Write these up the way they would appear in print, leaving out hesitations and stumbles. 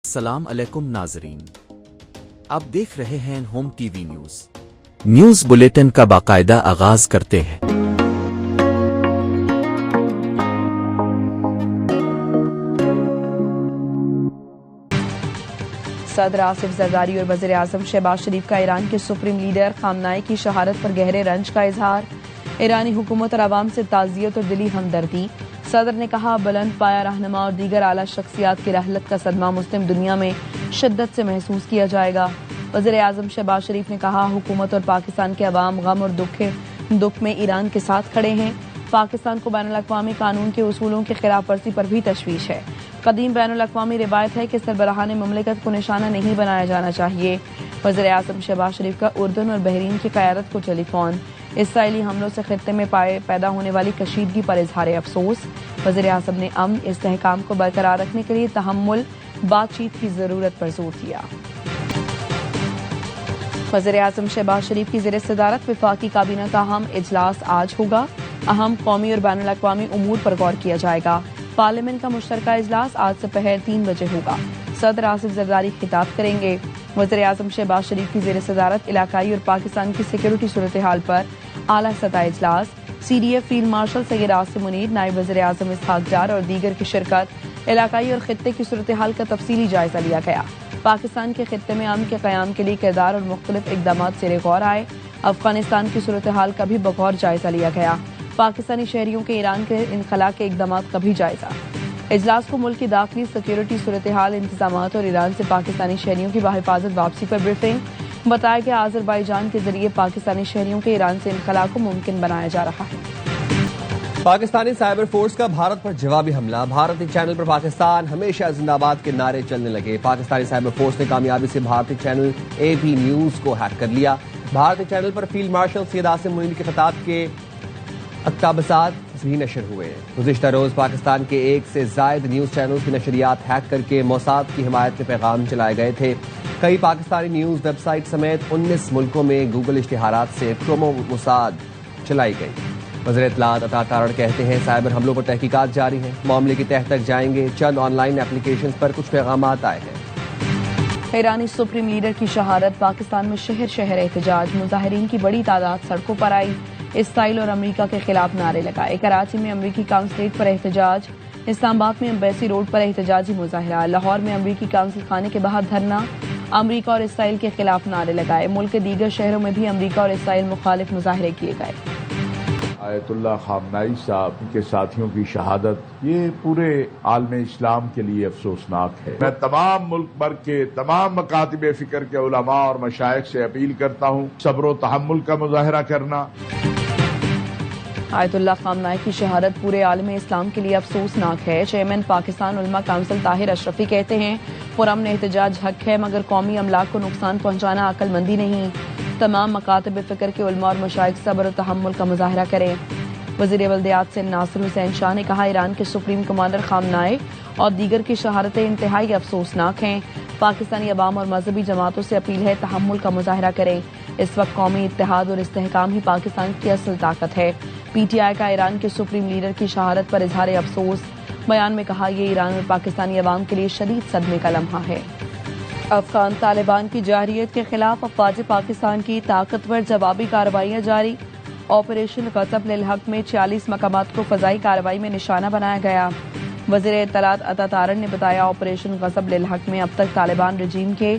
السلام علیکم ناظرین، آپ دیکھ رہے ہیں home T V news bulletin کا باقاعدہ آغاز کرتے ہیں۔ صدر آصف زرداری اور وزیر اعظم شہباز شریف کا ایران کے سپریم لیڈر خامنہئی کی شہادت پر گہرے رنج کا اظہار۔ ایرانی حکومت اور عوام سے تعزیت اور دلی ہمدردی۔ صدر نے کہا، بلند پایہ رہنما اور دیگر اعلیٰ شخصیات کی رحلت کا صدمہ مسلم دنیا میں شدت سے محسوس کیا جائے گا۔ وزیر اعظم شہباز شریف نے کہا، حکومت اور پاکستان کے عوام غم اور دکھ میں ایران کے ساتھ کھڑے ہیں۔ پاکستان کو بین الاقوامی قانون کے اصولوں کی خلاف ورزی پر بھی تشویش ہے۔ قدیم بین الاقوامی روایت ہے کہ سربراہان مملکت کو نشانہ نہیں بنایا جانا چاہیے۔ وزیر اعظم شہباز شریف کا اردن اور بحرین کی قیادت کو ٹیلی فون۔ اسرائیلی حملوں سے خطے میں پیدا ہونے والی کشیدگی پر اظہار افسوس۔ وزیر اعظم نے امن استحکام کو برقرار رکھنے کے لیے تحمل بات چیت کی ضرورت پر زور دیا۔ وزیر اعظم شہباز شریف کی زیر صدارت وفاقی کابینہ کا اہم اجلاس آج ہوگا۔ اہم قومی اور بین الاقوامی امور پر غور کیا جائے گا۔ پارلیمنٹ کا مشترکہ اجلاس آج سپہر 3 بجے ہوگا۔ صدر آصف زرداری خطاب کریں گے۔ وزیر اعظم شہباز شریف کی زیر صدارت علاقائی اور پاکستان کی سیکورٹی صورتحال پر اعلیٰ سطح اجلاس۔ C D F field marshal Syed Asim Munir, نائب وزیر اعظم اسحاق ڈار اور دیگر کی شرکت۔ علاقائی اور خطے کی صورتحال کا تفصیلی جائزہ لیا گیا۔ پاکستان کے خطے میں امن کے قیام کے لیے کردار اور مختلف اقدامات زیر غور آئے۔ افغانستان کی صورتحال کا بھی بغور جائزہ لیا گیا۔ پاکستانی شہریوں کے ایران کے انخلاء کے اقدامات کا بھی جائزہ۔ اجلاس کو ملک کی داخلی سیکورٹی صورتحال، انتظامات اور ایران سے پاکستانی شہریوں کی بحفاظت واپسی پر بریفنگ۔ بتایا کہ آذربائیجان کے ذریعے پاکستانی شہریوں کے ایران سے انخلاء کو ممکن بنایا جا رہا ہے۔ پاکستانی سائبر فورس کا بھارت پر جوابی حملہ۔ بھارتی چینل پر پاکستان ہمیشہ زندہ باد کے نعرے چلنے لگے۔ پاکستانی سائبر فورس نے کامیابی سے بھارتی چینل اے پی نیوز کو ہیک کر لیا۔ بھارتی چینل پر فیلڈ مارشل سید عاصم منیر کے خطاب کے اقتباسات بھی نشر ہوئے۔ گزشتہ روز پاکستان کے 1 سے زائد نیوز چینلز کی نشریات ہیک کر کے موساد کی حمایت میں پیغام چلائے گئے تھے۔ کئی پاکستانی نیوز ویب سائٹ سمیت 19 ملکوں میں گوگل اشتہارات سے پرومو موساد چلائی گئی۔ وزیر اطلاعات عطا تارڑ کہتے ہیں، سائبر حملوں پر تحقیقات جاری ہیں، معاملے کی تہہ تک جائیں گے۔ چند آن لائن اپلیکیشنز پر کچھ پیغامات آئے ہیں۔ ایرانی سپریم لیڈر کی شہادت۔ پاکستان میں شہر شہر احتجاج۔ مظاہرین کی بڑی تعداد سڑکوں پر آئی۔ اسرائیل اور امریکہ کے خلاف نعرے لگائے۔ کراچی میں امریکی قونصلیٹ پر احتجاج۔ اسلام آباد میں امبیسی روڈ پر احتجاجی مظاہرہ۔ لاہور میں امریکی قونصل خانے کے باہر دھرنا۔ امریکہ اور اسرائیل کے خلاف نعرے لگائے۔ ملک کے دیگر شہروں میں بھی امریکہ اور اسرائیل مخالف مظاہرے کیے گئے۔ آیت اللہ خامنہئی صاحب کے ساتھیوں کی شہادت یہ پورے عالم اسلام کے لیے افسوسناک ہے۔ میں تمام ملک بھر کے تمام مکاتب فکر کے علماء اور مشائخ سے اپیل کرتا ہوں، صبر و تحمل کا مظاہرہ کرنا۔ آیت اللہ خامنہئی کی شہادت پورے عالم اسلام کے لیے افسوسناک ہے۔ چیئرمین پاکستان علماء کونسل طاہر اشرفی کہتے ہیں، پرامن احتجاج حق ہے مگر قومی املاک کو نقصان پہنچانا عقل مندی نہیں۔ تمام مکاتب فکر کے علماء اور مشائخ صبر و تحمل کا مظاہرہ کریں۔ وزیر بلدیات سے ناصر حسین شاہ نے کہا، ایران کے سپریم کمانڈر خامنہئی اور دیگر کی شہادتیں انتہائی افسوسناک ہیں۔ پاکستانی عوام اور مذہبی جماعتوں سے اپیل ہے تحمل کا مظاہرہ کریں۔ اس وقت قومی اتحاد اور استحکام ہی پاکستان کی اصل طاقت ہے۔ پی ٹی آئی کا ایران کے سپریم لیڈر کی شہادت پر اظہار افسوس۔ بیان میں کہا، یہ ایران اور پاکستانی عوام کے لیے شدید صدمے کا لمحہ ہے۔ افغان طالبان کی جارحیت کے خلاف افواج پاکستان کی طاقتور جوابی کارروائیاں جاری۔ آپریشن غضب للحق میں 46 مقامات کو فضائی کارروائی میں نشانہ بنایا گیا۔ وزیر اطلاعات عطا تارڑ نے بتایا، آپریشن غضب للحق میں اب تک طالبان رجیم کے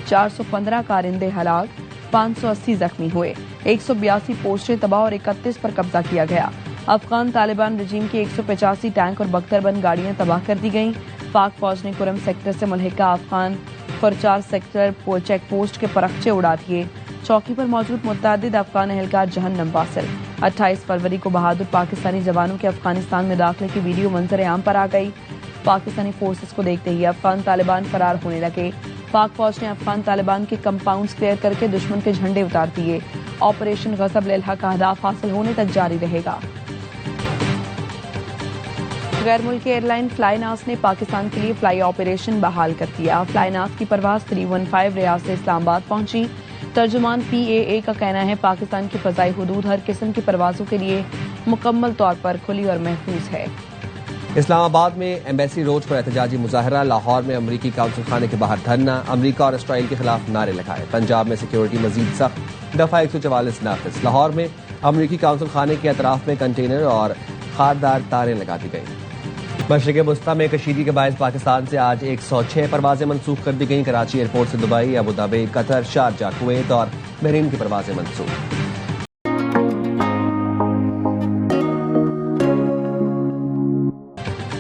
415 کارندے ہلاک، 580 زخمی ہوئے، 182 پوسٹیں تباہ اور 31 پر قبضہ کیا گیا۔ افغان طالبان رجیم کی 185 ٹینک اور بختر بند گاڑیاں تباہ کر دی گئیں۔ پاک فوج نے کرم سیکٹر سے ملحقہ افغان فرچار سیکٹر چیک پوسٹ کے پرخچے اڑا دیے۔ چوکی پر موجود متعدد افغان اہلکار جہنم واصل۔ 28 فروری کو بہادر پاکستانی جوانوں کے افغانستان میں داخلے کی ویڈیو منظر عام پر آ گئی۔ پاکستانی فورسز کو دیکھتے ہی افغان طالبان فرار ہونے لگے۔ پاک فوج نے افغان طالبان کے کمپاؤنڈز کلیئر کر کے دشمن کے جھنڈے اتار دیے۔ آپریشن غضب للحق کا اہداف حاصل ہونے تک جاری رہے گا۔ غیر ملکی ایئر لائن فلائی ناس نے پاکستان کے لیے فلائی آپریشن بحال کر دیا۔ فلائی ناس کی پرواز 315 ریاض سے اسلام آباد پہنچی۔ ترجمان پی اے اے کا کہنا ہے، پاکستان کی فضائی حدود ہر قسم کی پروازوں کے لیے مکمل طور پر کھلی اور محفوظ ہے۔ اسلام آباد میں ایمبیسی روڈ پر احتجاجی مظاہرہ، لاہور میں امریکی قونصل خانے کے باہر دھرنا، امریکہ اور اسرائیل کے خلاف نعرے لگائے، پنجاب میں سیکیورٹی مزید سخت، دفعہ 144 نافذ، لاہور میں امریکی قونصل خانے کے اطراف میں کنٹینر اور خاردار تاریں لگا دی گئیں۔ مشرق وسطی میں کشیدگی کے باعث پاکستان سے آج 106 پروازیں منسوخ کر دی گئیں، کراچی ایئرپورٹ سے دبئی، ابوظہبی، قطر، شارجہ، کویت اور بحرین کی پروازیں منسوخ۔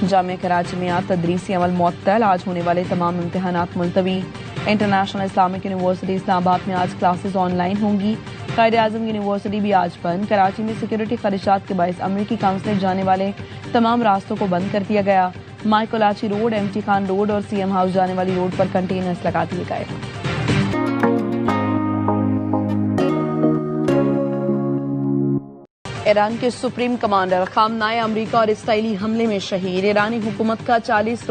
جامعہ کراچی میں آج تدریسی عمل معطل، آج ہونے والے تمام امتحانات ملتوی۔ انٹرنیشنل اسلامک یونیورسٹی اسلام آباد میں آج کلاسز آن لائن ہوں گی، قائد اعظم یونیورسٹی بھی آج بند۔ کراچی میں سیکیورٹی خدشات کے باعث امریکی قونصلیٹ جانے والے تمام راستوں کو بند کر دیا گیا، Mai Kolachi road, M T Khan road اور سی ایم ہاؤس جانے والی روڈ پر کنٹینرز لگا دیے گئے۔ ایران کے سپریم کمانڈر خامنۂ امریکہ اور اسرائیلی حملے میں شہید، ایرانی حکومت کا 40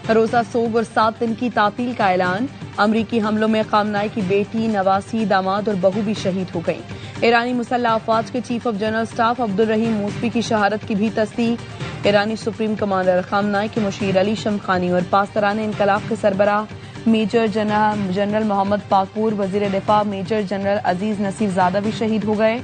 روزہ سوگ اور 7 دن کی تعطیل کا اعلان۔ امریکی حملوں میں خامنۂ کی بیٹی، نواسی، داماد اور بہو بھی شہید ہو گئیں۔ ایرانی مسلح افواج کے chief of general staff Abdul Rahim Moosavi کی شہادت کی بھی تصدیق۔ ایرانی سپریم کمانڈر خامنۂ کے مشیر علی شمخانی اور پاسداران انقلاب کے سربراہ میجر جنرل محمد پاکپور، وزیر دفاع میجر جنرل عزیز نصیر زادہ بھی شہید ہو گئے۔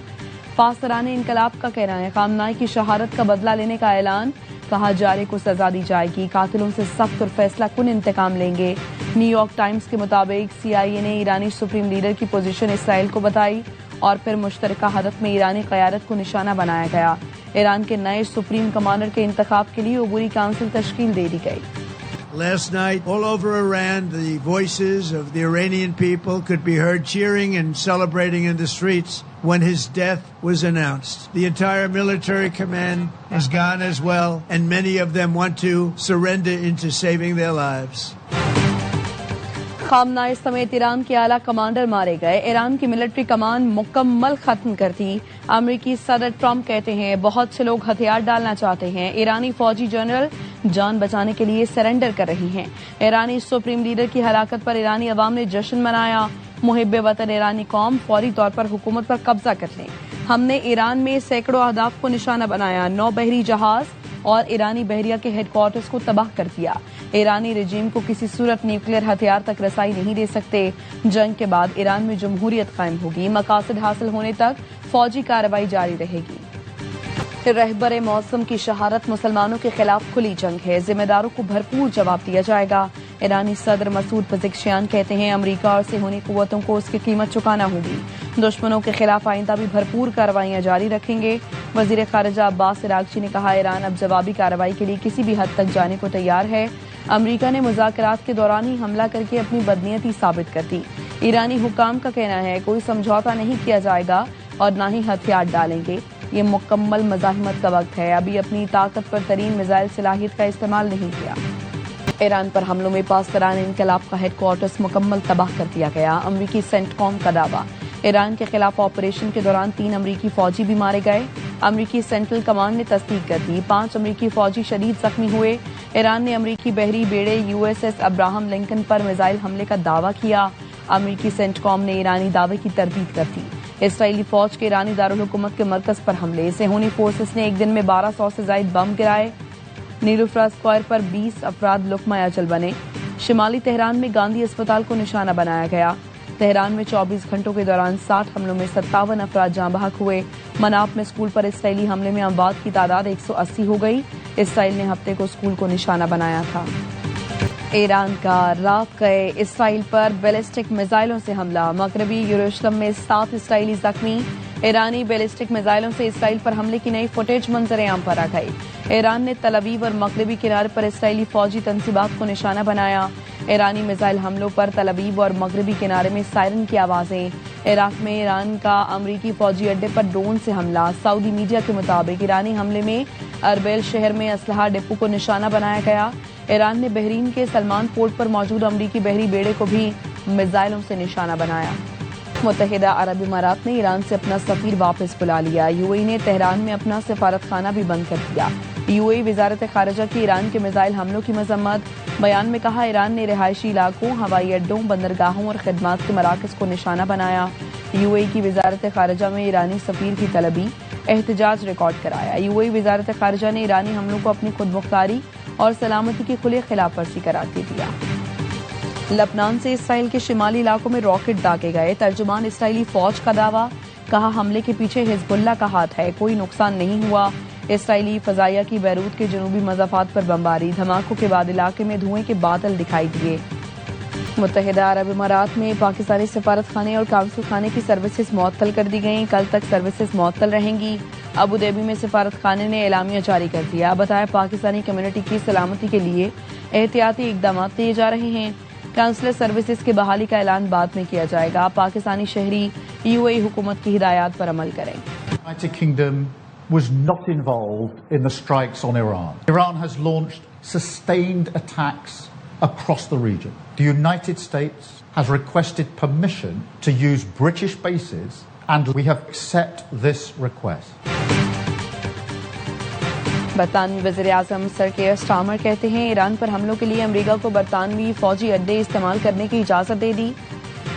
پاسداران انقلاب کا کہنا ہے خامنۂ کی شہادت کا بدلہ لینے کا اعلان، کہا جارے کو سزا دی جائے گی، قاتلوں سے سخت اور فیصلہ کن انتقام لیں گے۔ نیو یارک ٹائمز کے مطابق سی آئی اے نے ایرانی سپریم لیڈر کی پوزیشن اسرائیل کو بتائی اور پھر مشترکہ ہدف میں ایرانی قیادت کو نشانہ بنایا گیا۔ ایران کے نئے سپریم کمانڈر کے انتخاب کے لیے عبوری کونسل تشکیل دے دی گئی۔ Last night, all over Iran, the voices of the Iranian people could be heard cheering and celebrating in the streets when his death was announced. The entire military command is gone as well, and many of them want to surrender into saving their lives. خامنۂ سمیت ایران کے اعلیٰ commander مارے گئے، ایران کی military کمان مکمل ختم کر دی۔ امریکی صدر ٹرمپ کہتے ہیں بہت سے لوگ ہتھیار ڈالنا چاہتے ہیں، ایرانی فوجی جنرل جان بچانے کے لیے سرنڈر کر رہی ہیں۔ ایرانی سپریم لیڈر کی ہلاکت پر ایرانی عوام نے جشن منایا، محب وطن ایرانی قوم فوری طور پر حکومت پر قبضہ کر لیں۔ ہم نے ایران میں سینکڑوں اہداف کو نشانہ بنایا، 9 بحری جہاز اور ایرانی بحریہ کے ہیڈ کوارٹرز کو تباہ کر دیا۔ ایرانی رجیم کو کسی صورت نیوکلیر ہتھیار تک رسائی نہیں دے سکتے۔ جنگ کے بعد ایران میں جمہوریت قائم ہوگی، مقاصد حاصل ہونے تک فوجی کارروائی جاری رہے گی۔ رہبر موسم کی شہادت مسلمانوں کے خلاف کھلی جنگ ہے، ذمہ داروں کو بھرپور جواب دیا جائے گا۔ ایرانی صدر مسعود پزشکیان کہتے ہیں امریکہ اور صہیونی قوتوں کو اس کی قیمت چکانا ہوگی، دشمنوں کے خلاف آئندہ بھی بھرپور کارروائیاں جاری رکھیں گے۔ وزیر خارجہ عباس عراقچی نے کہا ایران اب جوابی کارروائی کے لیے کسی بھی حد تک جانے کو تیار ہے۔ امریکہ نے مذاکرات کے دوران ہی حملہ کر کے اپنی بدنیتی ثابت کر دی۔ ایرانی حکام کا کہنا ہے کوئی سمجھوتا نہیں کیا جائے گا اور نہ ہی ہتھیار ڈالیں گے، یہ مکمل مزاحمت کا وقت ہے، ابھی اپنی طاقت پر ترین میزائل صلاحیت کا استعمال نہیں کیا۔ ایران پر حملوں میں پاسداران انقلاب کا ہیڈ کوارٹرز مکمل تباہ کر دیا گیا، امریکی سینٹ کام کا دعویٰ۔ ایران کے خلاف آپریشن کے دوران 3 امریکی فوجی بھی مارے گئے، امریکی سینٹرل کمانڈ نے تصدیق کر دی، 5 امریکی فوجی شدید زخمی ہوئے۔ ایران نے امریکی بحری بیڑے USS ابراہم لنکن پر میزائل حملے کا دعویٰ کیا، امریکی سینٹ کام نے ایرانی دعوے کی تردید کر دی۔ اسرائیلی فوج کے ایرانی دارالحکومت کے مرکز پر حملے، صہیونی فورسز نے ایک دن میں 1200 سے زائد بم گرائے، نیلوفر اسکوائر پر 20 افراد لقمہ اجل بنے۔ شمالی تہران میں گاندھی اسپتال کو نشانہ بنایا گیا، تہران میں 24 گھنٹوں کے دوران 60 حملوں میں 57 افراد جاں بحق ہوئے۔ مناف میں اسکول پر اسرائیلی حملے میں اموات کی تعداد 180 ہو گئی، اسرائیل نے ہفتے کو اسکول کو نشانہ بنایا تھا۔ ایران کا رات گئے اسرائیل پر بیلسٹک میزائلوں سے حملہ، مغربی یروشلم میں 7 اسرائیلی زخمی، ایرانی بیلسٹک میزائلوں سے اسرائیل پر حملے کی نئی فوٹیج منظر عام پر آ گئی۔ ایران نے تل ابیب اور مغربی کنارے پر اسرائیلی فوجی تنصیبات کو نشانہ بنایا، ایرانی میزائل حملوں پر تل ابیب اور مغربی کنارے میں سائرن کی آوازیں۔ عراق میں ایران کا امریکی فوجی اڈے پر ڈرون سے حملہ، سعودی میڈیا کے مطابق ایرانی حملے میں اربیل شہر میں اسلحہ ڈپو کو نشانہ بنایا گیا۔ ایران نے بحرین کے سلمان پورٹ پر موجود امریکی بحری بیڑے کو بھی میزائلوں سے نشانہ بنایا۔ متحدہ عرب امارات نے ایران سے اپنا سفیر واپس بلا لیا، UAE نے تہران میں اپنا سفارت خانہ بھی بند کر دیا۔ UAE وزارت خارجہ کی ایران کے میزائل حملوں کی مذمت، بیان میں کہا ایران نے رہائشی علاقوں، ہوائی اڈوں، بندرگاہوں اور خدمات کے مراکز کو نشانہ بنایا۔ UAE کی وزارت خارجہ میں ایرانی سفیر کی طلبی، احتجاج ریکارڈ کرایا۔ UAE وزارت خارجہ نے ایرانی حملوں کو اپنی خود مختاری اور سلامتی کی کھلی خلاف ورزی قرار دے دیا۔ لبنان سے اسرائیل کے شمالی علاقوں میں راکٹ داغے گئے، ترجمان اسرائیلی فوج کا دعویٰ، کہا حملے کے پیچھے حزب اللہ کا ہاتھ ہے، کوئی نقصان نہیں ہوا۔ اسرائیلی فضائیہ کی بیروت کے جنوبی مضافات پر بمباری، دھماکوں کے بعد علاقے میں دھوئیں کے بادل دکھائی دیے۔ متحدہ عرب امارات میں پاکستانی سفارت خانے اور قونصل خانے کی سروسز معطل کر دی گئیں، کل تک سروسز معطل رہیں گی۔ ابوظہبی میں سفارت خانے نے اعلامیہ جاری کر دیا، بتایا پاکستانی کمیونٹی کی سلامتی کے لیے احتیاطی اقدامات لیے جا رہے ہیں۔ کونسلر سروسز کی بحالی کا اعلان بعد میں کیا جائے گا۔ پاکستانی شہری UAE حکومت کی ہدایات پر عمل کریں۔ United Kingdom was not involved in the strikes on Iran. Iran has launched sustained attacks across the region. The United States has requested permission to use British bases, and we have accepted this request. برطانوی وزیر اعظم سر care Starmer کہتے ہیں ایران پر حملوں کے لیے امریکہ کو برطانوی فوجی اڈے استعمال کرنے کی اجازت دے دی۔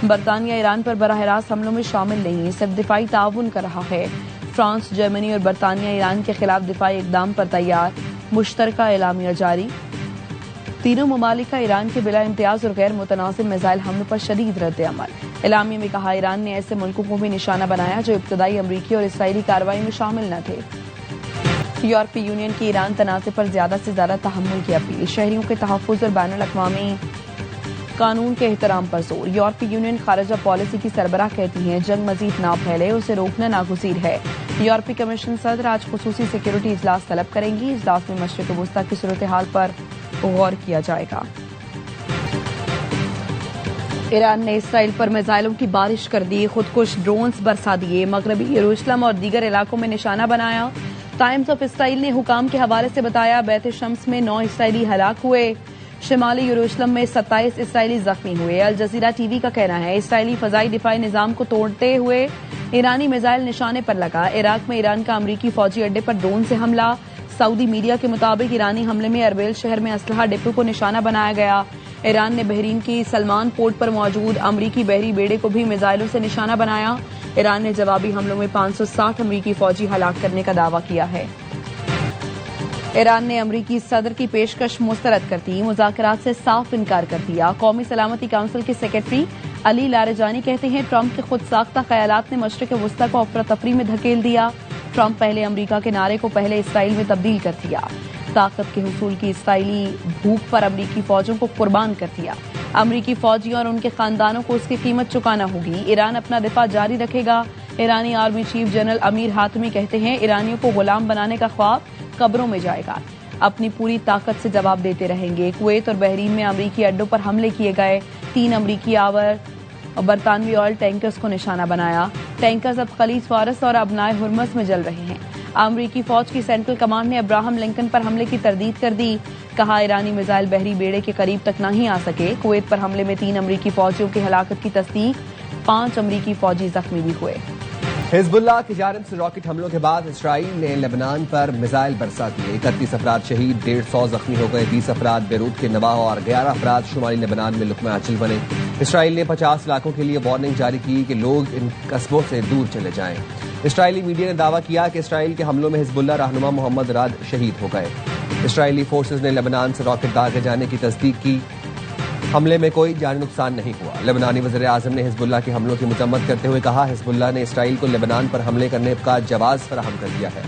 برطانیہ ایران پر براہ راست حملوں میں شامل نہیں، صرف دفاعی تعاون کر رہا ہے۔ فرانس، جرمنی اور برطانیہ ایران کے خلاف دفاعی اقدام پر تیار، مشترکہ اعلامیہ جاری۔ تینوں ممالک کا ایران کے بلا امتیاز اور غیر متنازع میزائل حملوں پر شدید رد عمل۔ اعلامیہ میں کہا ایران نے ایسے ملکوں کو بھی نشانہ بنایا جو ابتدائی امریکی اور اسرائیلی کارروائی میں شامل نہ تھے۔ یورپی یونین کی ایران تنازع پر زیادہ سے زیادہ تحمل کی اپیل، شہریوں کے تحفظ اور بین الاقوامی قانون کے احترام پر زور۔ یورپی یونین خارجہ پالیسی کی سربراہ کہتی ہیں جنگ مزید نہ پھیلے، اسے روکنا ناگزیر ہے۔ یورپی کمیشن صدر آج خصوصی سیکیورٹی اجلاس طلب کریں گی، اجلاس میں مشرق وسطیٰ کی صورتحال پر غور کیا جائے گا۔ ایران نے اسرائیل پر میزائلوں کی بارش کر دی، خودکش ڈرونز برسا دیے، مغربی یروشلم اور دیگر علاقوں میں نشانہ بنایا۔ ٹائمز آف اسرائیل نے حکام کے حوالے سے بتایا بیت شمس میں 9 اسرائیلی ہلاک ہوئے، شمالی یروشلم میں 27 اسرائیلی زخمی ہوئے۔ الجزیرہ ٹی وی کا کہنا ہے اسرائیلی فضائی دفاعی نظام کو توڑتے ہوئے ایرانی میزائل نشانے پر لگا۔ عراق میں ایران کا امریکی فوجی اڈے پر ڈرون سے حملہ، سعودی میڈیا کے مطابق ایرانی حملے میں اربیل شہر میں اسلحہ ڈپو کو نشانہ بنایا گیا۔ ایران نے بحرین کی سلمان پورٹ پر موجود امریکی بحری بیڑے کو بھی میزائلوں سے نشانہ بنایا۔ ایران نے جوابی حملوں میں 560 امریکی فوجی ہلاک کرنے کا دعویٰ کیا ہے۔ ایران نے امریکی صدر کی پیشکش مسترد کر دی، مذاکرات سے صاف انکار کر دیا۔ قومی سلامتی کونسل کے سیکرٹری علی لاریجانی کہتے ہیں ٹرمپ کے خود ساختہ خیالات نے مشرق وسطیٰ کو افراتفری میں دھکیل دیا۔ ٹرمپ پہلے امریکہ کے نعرے کو پہلے اسرائیل میں تبدیل کر دیا، طاقت کے حصول کی اسرائیلی بھوک پر امریکی فوجوں کو قربان کر دیا۔ امریکی فوجیوں اور ان کے خاندانوں کو اس کی قیمت چکانا ہوگی۔ ایران اپنا دفاع جاری رکھے گا۔ ایرانی آرمی چیف جنرل امیر حاتمی کہتے ہیں ایرانیوں کو غلام بنانے کا خواب قبروں میں جائے گا، اپنی پوری طاقت سے جواب دیتے رہیں گے۔ کویت اور بحرین میں امریکی اڈوں پر حملے کیے گئے، 3 امریکی آور اور برطانوی آئل ٹینکرز کو نشانہ بنایا۔ ٹینکرز اب خلیج فارس اور ابنائے ہرمز میں جل رہے ہیں۔ امریکی فوج کی سینٹرل کمانڈ نے ابراہم لنکن پر حملے کی تردید کر دی، کہا ایرانی میزائل بحری بیڑے کے قریب تک نہیں آ سکے۔ کویت پر حملے میں 3 امریکی فوجیوں کی ہلاکت کی تصدیق، 5 امریکی فوجی زخمی بھی ہوئے۔ حزب اللہ کی جانب سے راکٹ حملوں کے بعد اسرائیل نے لبنان پر میزائل برسا دیے، 31 افراد شہید، 150 زخمی ہو گئے، 20 افراد بیروت کے نواح اور 11 افراد شمالی لبنان میں لقمہ اچل بنے۔ اسرائیل نے 50 علاقوں کے لیے وارننگ جاری کی کہ لوگ ان قصبوں سے دور چلے جائیں۔ اسرائیلی میڈیا نے دعویٰ کیا کہ اسرائیل کے حملوں میں حزب اللہ رہنما محمد راد شہید ہو گئے۔ اسرائیلی فورسز نے لبنان سے راکٹ داغے جانے کی تصدیق کی، حملے میں کوئی جانی نقصان نہیں ہوا۔ لبنانی وزیر اعظم نے حزب اللہ کے حملوں کی مذمت کرتے ہوئے کہا حزب اللہ نے اسرائیل کو لبنان پر حملے کرنے کا جواز فراہم کر دیا ہے۔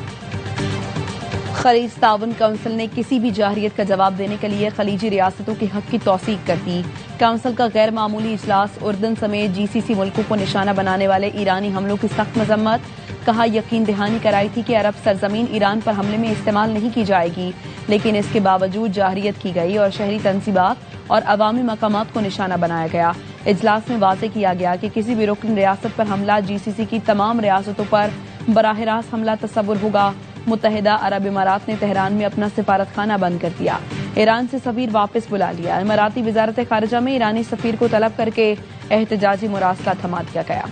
خلیج تعاون کونسل نے کسی بھی جارحیت کا جواب دینے کے لیے خلیجی ریاستوں کے حق کی توثیق کر دی۔ کونسل کا غیر معمولی اجلاس، اردن سمیت GCC ملکوں کو نشانہ بنانے والے ایرانی حملوں کی سخت مذمت، کہا یقین دہانی کرائی تھی کہ عرب سرزمین ایران پر حملے میں استعمال نہیں کی جائے گی، لیکن اس کے باوجود جارحیت کی گئی اور شہری تنصیبات اور عوامی مقامات کو نشانہ بنایا گیا۔ اجلاس میں واضح کیا گیا کہ کسی بھی رکن ریاست پر حملہ GCC کی تمام ریاستوں پر براہ راست حملہ تصور ہوگا۔ متحدہ عرب امارات نے تہران میں اپنا سفارت خانہ بند کر دیا، ایران سے سفیر واپس بلا لیا۔ اماراتی وزارت خارجہ میں ایرانی سفیر کو طلب کر کے احتجاجی مراسلہ تھما دیا گیا۔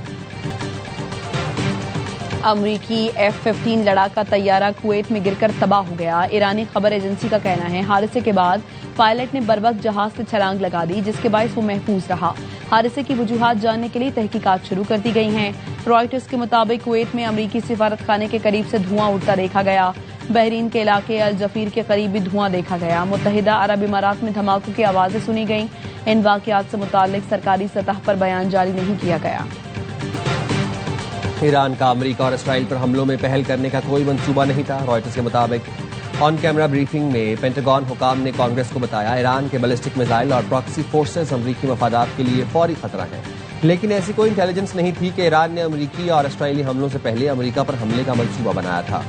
امریکی F-15 لڑاکا طیارہ کویت میں گر کر تباہ ہو گیا۔ ایرانی خبر ایجنسی کا کہنا ہے حادثے کے بعد پائلٹ نے بروقت جہاز سے چھلانگ لگا دی جس کے باعث وہ محفوظ رہا۔ حادثے کی وجوہات جاننے کے لیے تحقیقات شروع کر دی گئی ہیں۔ رائٹرز کے مطابق کویت میں امریکی سفارت خانے کے قریب سے دھواں اٹھتا دیکھا گیا۔ بحرین کے علاقے الجفیر کے قریب بھی دھواں دیکھا گیا۔ متحدہ عرب امارات میں دھماکوں کی آوازیں سنی گئیں۔ ان واقعات سے متعلق سرکاری سطح پر بیان جاری نہیں کیا گیا۔ ایران کا امریکہ اور اسرائیل پر حملوں میں پہل کرنے کا کوئی منصوبہ نہیں تھا۔ رائٹرز کے مطابق آن کیمرہ بریفنگ میں پینٹاگون حکام نے کانگریس کو بتایا ایران کے بیلسٹک میزائل اور پراکسی فورسز امریکی مفادات کے لیے فوری خطرہ ہیں، لیکن ایسی کوئی انٹیلیجنس نہیں تھی کہ ایران نے امریکی اور اسرائیلی حملوں سے پہلے امریکہ پر حملے کا منصوبہ بنایا تھا۔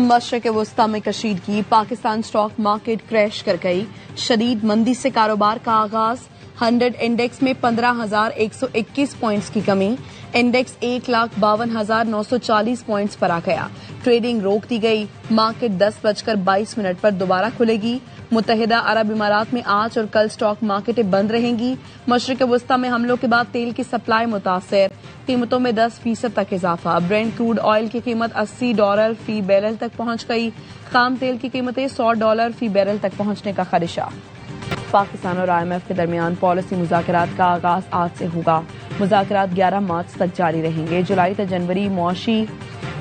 مشرق وسطی میں کشیدگی، پاکستان سٹاک مارکیٹ کریش کر گئی، شدید مندی سے کاروبار کا آغاز، 100 انڈیکس میں 15,121 پوائنٹس کی کمی، انڈیکس 1,52,940 پوائنٹس پر آ گیا، ٹریڈنگ روک دی گئی، مارکیٹ 10:22 پر دوبارہ کھلے گی۔ متحدہ عرب امارات میں آج اور کل سٹاک مارکیٹیں بند رہیں گی۔ مشرق وسطی میں حملوں کے بعد تیل کی سپلائی متاثر، قیمتوں میں 10% تک اضافہ، برینٹ کروڈ آئل کی قیمت $80 فی بیرل تک پہنچ گئی، خام تیل کی قیمتیں $100 فی بیرل تک پہنچنے کا خدشہ۔ پاکستان اور IMF کے درمیان پالیسی مذاکرات کا آغاز آج سے ہوگا۔ مذاکرات 11 مارچ تک جاری رہیں گے۔ جولائی تا جنوری معاشی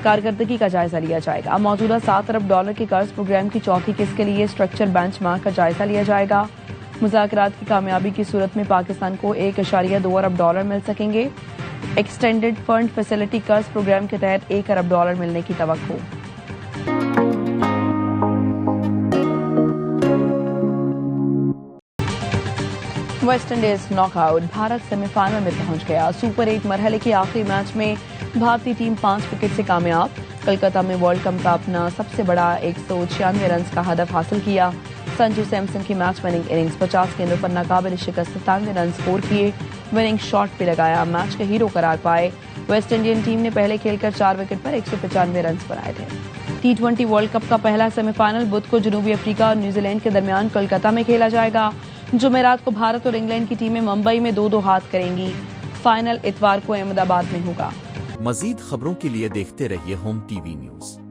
کارکردگی کا جائزہ لیا جائے گا۔ موجودہ $7 ارب کے قرض پروگرام کی چوتھی قسط کے لیے اسٹرکچر بینچ مارک کا جائزہ لیا جائے گا۔ مذاکرات کی کامیابی کی صورت میں پاکستان کو $1.2 ارب مل سکیں گے۔ ایکسٹینڈڈ فنڈ فیسلٹی قرض پروگرام کے تحت $1 ارب ملنے کی توقع۔ West Indies knock out, Bharat semi final میں پہنچ گیا۔ سپر 8 مرحلے کے آخری میچ میں بھارتی ٹیم 5 وکٹ سے کامیاب، کلکتہ میں ورلڈ کپ کا اپنا سب سے بڑا 196 رنز کا ہدف حاصل کیا۔ سنجو سیمسن کی میچ وننگ اننگز، 50 گیندوں پر ناقابل شکست 97 رن سکور کیے، وننگ شاٹ بھی لگایا، میچ کے ہیرو قرار پائے۔ ویسٹ انڈین ٹیم نے پہلے کھیل کر 4 وکٹ پر 195 رنز بنائے تھے۔ T20 ورلڈ کپ کا پہلا سیمی فائنل بدھ کو جنوبی افریقہ اور نیوزی لینڈ کے درمیان کولکتہ میں کھیلا جائے گا۔ جمعرات کو بھارت اور انگلینڈ کی ٹیمیں ممبئی میں 2-2 ہاتھ کریں گی۔ فائنل اتوار کو احمد آباد میں ہوگا۔ مزید خبروں کے لیے دیکھتے رہیے ہوم ٹی وی نیوز۔